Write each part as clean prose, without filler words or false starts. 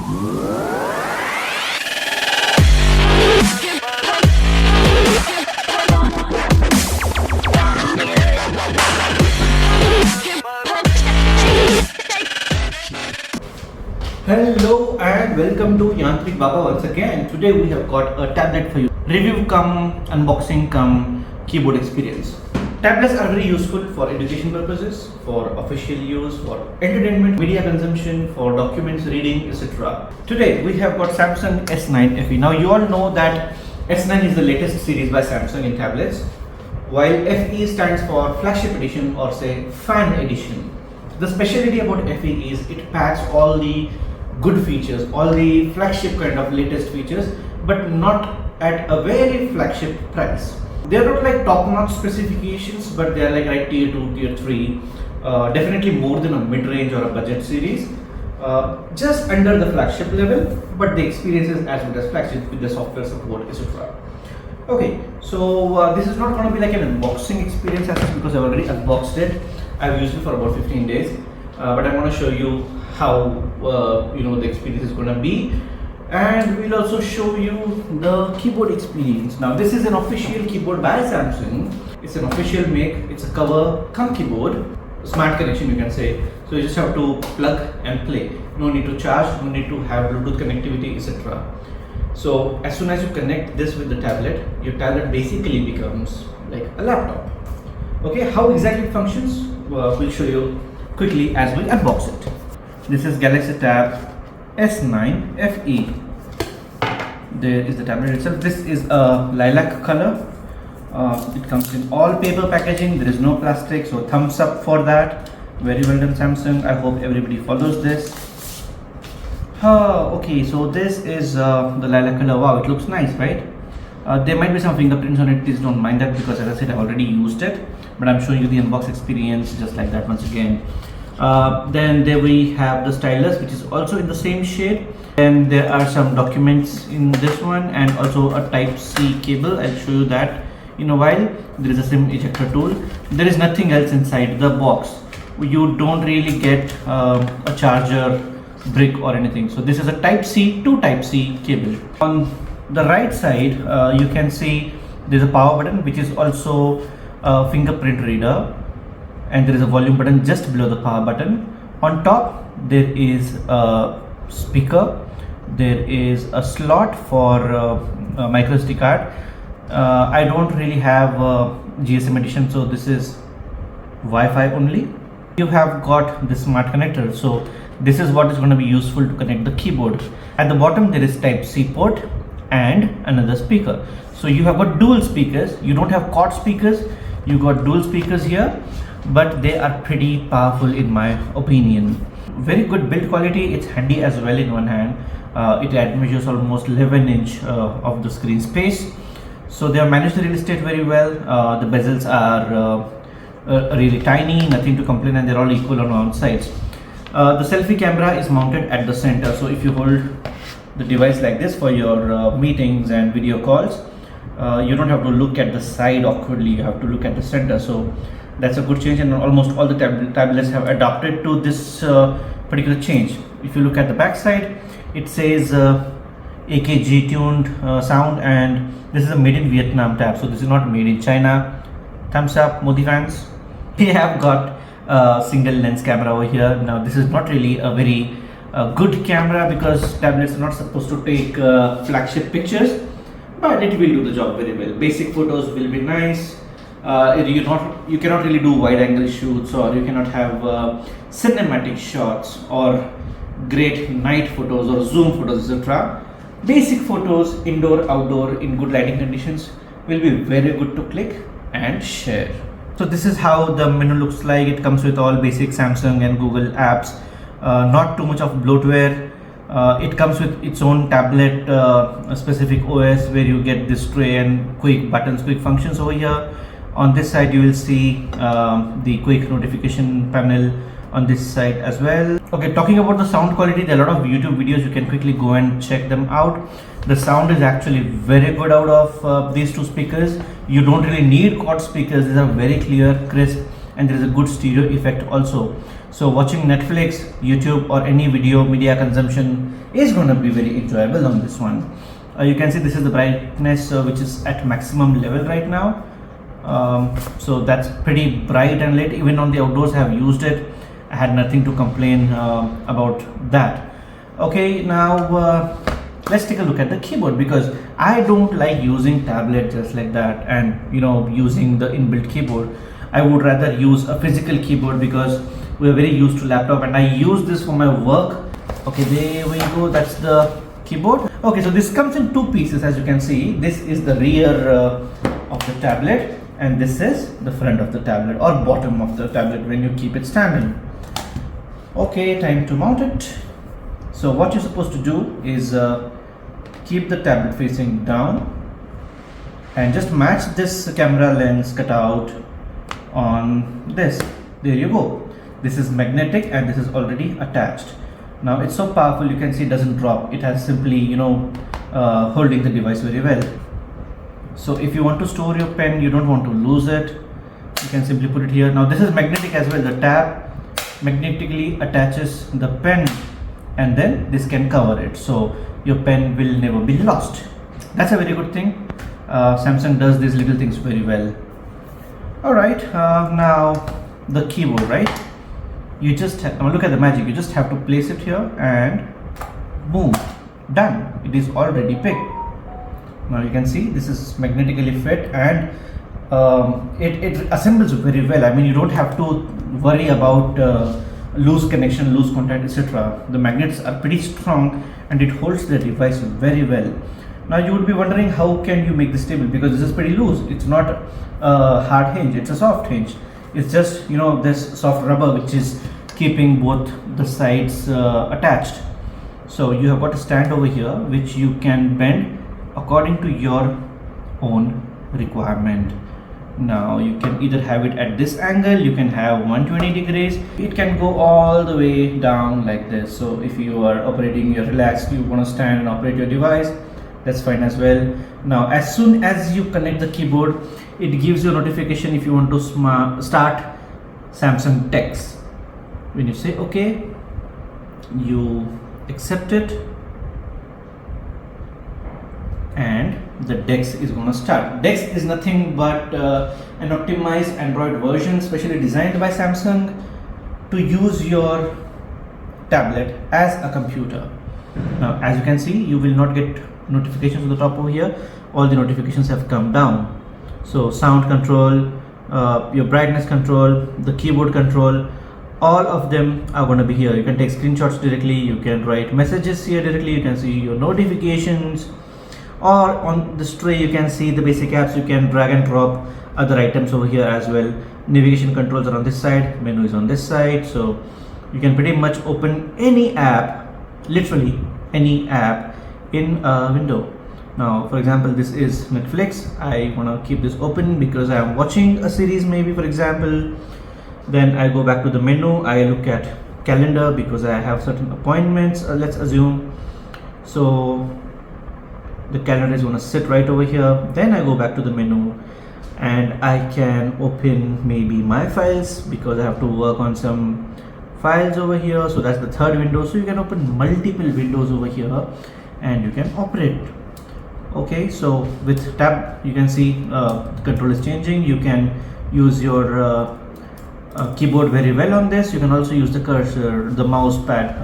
Hello and welcome to Yantrik Baba once again. Today we have got a tablet for you. Review cum unboxing cum keyboard experience. Tablets are very useful for education purposes, for official use, for entertainment, media consumption, for documents reading, etc. Today we have got Samsung S9 FE. Now you all know that S9 is the latest series by Samsung in tablets, while FE stands for flagship edition or say fan edition. The specialty about FE is it packs all the good features, all the flagship kind of latest features, but not at a very flagship price. They are not like top-notch specifications, but they are like right tier 2, tier 3, definitely more than a mid-range or a budget series, just under the flagship level, but the experience is as good as flagship with the software support, etc. Okay, so this is not going to be like an unboxing experience as such because I've already unboxed it. I've used it for about 15 days, but I want to show you how the experience is going to be, and we'll also show you the keyboard experience. Now this is an official keyboard by Samsung. It's an official make. It's a cover cum keyboard, smart connection you can say. So you just have to plug and play. No need to charge, no need to have Bluetooth connectivity, etc. So as soon as you connect this with the tablet, your tablet basically becomes like a laptop. Okay, how exactly it functions, we'll show you quickly as we unbox it. This is Galaxy Tab S9 FE. There is the tablet itself. This is a lilac color. It comes in all paper packaging. There is no plastic, so thumbs up for that. Very well done, Samsung. I hope everybody follows this. Okay, so this is the lilac color. Wow, it looks nice, right? There might be some fingerprints on it. Please don't mind that because, as I said, I already used it, but I'm showing you the unbox experience just like that once again. Then there we have the stylus, which is also in the same shade, and there are some documents in this one and also a Type-C cable. I'll show you that in a while. There is a SIM ejector tool. There is nothing else inside the box. You don't really get a charger brick or anything. So this is a Type-C to Type-C cable. On the right side you can see there's a power button, which is also a fingerprint reader, and there is a volume button just below the power button. On top there is a speaker. There is a slot for a micro SD card. I don't really have GSM edition, so this is Wi-Fi only. You have got the smart connector, so this is what is going to be useful to connect the keyboard. At the bottom there is Type-C port and another speaker. So you have got dual speakers. You don't have quad speakers, you got dual speakers here, but they are pretty powerful in my opinion. Very good build quality. It's handy as well in one hand. It measures almost 11-inch of the screen space. So they have managed the real estate very well. The bezels are really tiny, nothing to complain, and they're all equal on all sides. The selfie camera is mounted at the center, so if you hold the device like this for your meetings and video calls, you don't have to look at the side awkwardly. You have to look at the center. So that's a good change, and almost all the tablets have adapted to this particular change. If you look at the back side, it says AKG tuned sound, and this is a made in Vietnam tab, so this is not made in China. Thumbs up, Modi fans. We have got a single lens camera over here. Now this is not really a very good camera because tablets are not supposed to take flagship pictures, but it will do the job very well. Basic photos will be nice. You cannot really do wide angle shoots, or you cannot have cinematic shots or great night photos or zoom photos, etc. Basic photos, indoor, outdoor, in good lighting conditions will be very good to click and share. So this is how the menu looks like. It comes with all basic Samsung and Google apps, not too much of bloatware. It comes with its own tablet specific OS where you get this tray and quick buttons, quick functions over here. On this side you will see the quick notification panel on this side as well. Okay, talking about the sound quality, there are a lot of YouTube videos, you can quickly go and check them out. The sound is actually very good out of these two speakers. You don't really need quad speakers. These are very clear, crisp, and there is a good stereo effect also. So watching Netflix, YouTube, or any video media consumption is going to be very enjoyable on this one. You can see this is the brightness which is at maximum level right now. So that's pretty bright and lit. Even on the outdoors I have used it. I had nothing to complain about that. Okay, now let's take a look at the keyboard, because I don't like using tablet just like that and using the inbuilt keyboard. I would rather use a physical keyboard because we're very used to laptop, and I use this for my work. Okay, there we go, that's the keyboard. Okay, so this comes in two pieces, as you can see. This is the rear of the tablet, and this is the front of the tablet, or bottom of the tablet when you keep it standing. Okay, time to mount it. So what you're supposed to do is keep the tablet facing down and just match this camera lens cutout on this. There you go. This is magnetic and this is already attached. Now it's so powerful, you can see it doesn't drop. It has simply holding the device very well. So if you want to store your pen, you don't want to lose it, you can simply put it here. Now this is magnetic as well. The tab magnetically attaches the pen, and then this can cover it, so your pen will never be lost. That's a very good thing. Samsung does these little things very well. Alright, now the keyboard, right? You just look at the magic. You just have to place it here and boom, done. It is already picked. Now you can see this is magnetically fit, and it assembles very well. I mean, you don't have to worry about loose connection, loose contact, etc. The magnets are pretty strong and it holds the device very well. Now you would be wondering, how can you make this stable, because this is pretty loose. It's not a hard hinge, it's a soft hinge. It's just this soft rubber which is keeping both the sides attached. So you have got a stand over here which you can bend according to your own requirement. Now you can either have it at this angle, you can have 120 degrees, it can go all the way down like this. So if you are operating, you're relaxed, you want to stand and operate your device, that's fine as well. Now as soon as you connect the keyboard, it gives you a notification if you want to start Samsung Text. When you say OK, you accept it, and the DeX is going to start. DeX is nothing but an optimized Android version specially designed by Samsung to use your tablet as a computer. Now as you can see, you will not get notifications on the top over here. All the notifications have come down. So sound control, your brightness control, the keyboard control, all of them are going to be here. You can take screenshots directly, you can write messages here directly, you can see your notifications, or on this tray you can see the basic apps. You can drag and drop other items over here as well. Navigation controls are on this side, menu is on this side, so you can pretty much open any app, literally any app in a window. Now for example, this is Netflix. I want to keep this open because I am watching a series, maybe, for example. Then I go back to the menu, I look at calendar because I have certain appointments, let's assume. So the calendar is going to sit right over here. Then I go back to the menu and I can open maybe my files because I have to work on some files over here. So that's the third window. So you can open multiple windows over here and you can operate. Okay, so with tab you can see the control is changing. You can use your keyboard very well on this. You can also use the cursor, the mouse pad.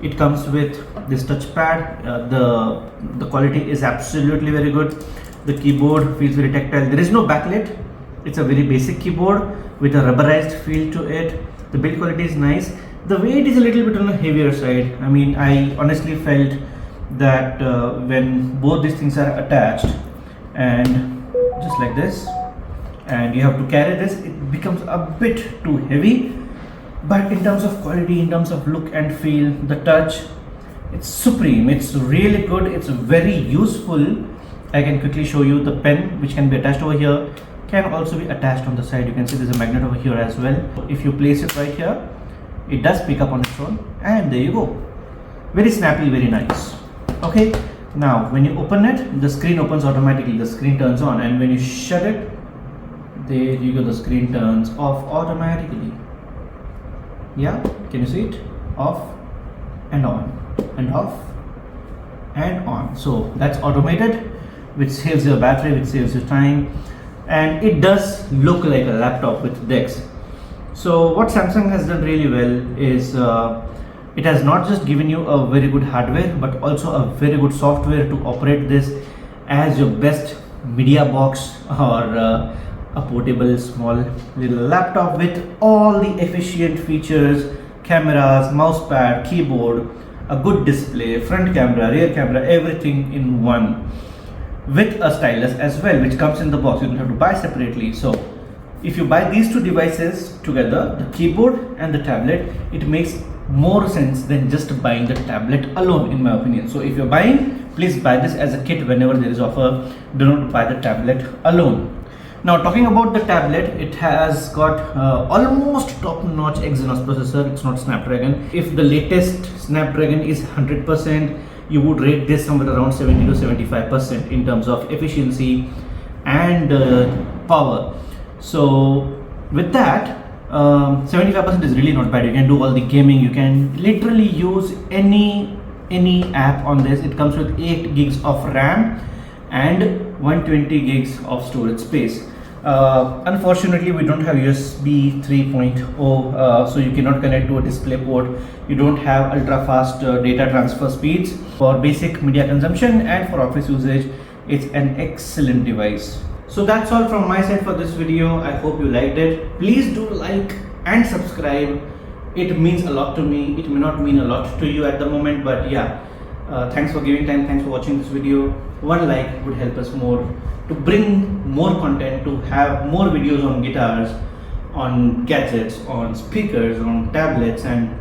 It comes with this touch pad. The quality is absolutely very good. The keyboard feels very tactile. There is no backlit. It's a very basic keyboard with a rubberized feel to it. The build quality is nice. The weight is a little bit on the heavier side. I mean, I honestly felt that when both these things are attached and just like this, and you have to carry this, it becomes a bit too heavy. But in terms of quality, in terms of look and feel, the touch, it's supreme. It's really good. It's very useful. I can quickly show you the pen which can be attached over here, can also be attached on the side. You can see there's a magnet over here as well. If you place it right here, it does pick up on its own, and there you go. Very snappy, very nice. Okay, now when you open it, the screen opens automatically, the screen turns on, and when you shut it, there you go, the screen turns off automatically. Yeah, can you see it? Off and on and off and on. So that's automated, which saves your battery, which saves your time, and it does look like a laptop with DeX. So what Samsung has done really well is it has not just given you a very good hardware but also a very good software to operate this as your best media box or a portable small little laptop with all the efficient features, cameras, mousepad, keyboard, a good display, front camera, rear camera, everything in one, with a stylus as well, which comes in the box. You don't have to buy separately. So if you buy these two devices together, the keyboard and the tablet, it makes more sense than just buying the tablet alone, in my opinion. So if you're buying, please buy this as a kit whenever there is offer. Do not buy the tablet alone. Now talking about the tablet, it has got almost top-notch Exynos processor. It's not Snapdragon. If the latest Snapdragon is 100%, you would rate this somewhere around 70 to 75% in terms of efficiency and power. So with that, 75% is really not bad. You can do all the gaming. You can literally use any app on this. It comes with 8 gigs of RAM and 120 gigs of storage space. Unfortunately, we don't have USB 3.0, so you cannot connect to a display port. You don't have ultra fast data transfer speeds. For basic media consumption and for office usage, it's an excellent device. So that's all from my side for this video. I hope you liked it. Please do like and subscribe. It means a lot to me. It may not mean a lot to you at the moment, but yeah, thanks for giving time. Thanks for watching this video. One like would help us more to bring more content, to have more videos on guitars, on gadgets, on speakers, on tablets, and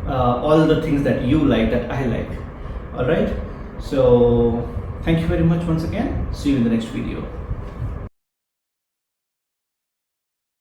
all the things that you like, that I like. Alright, so thank you very much once again. See you in the next video.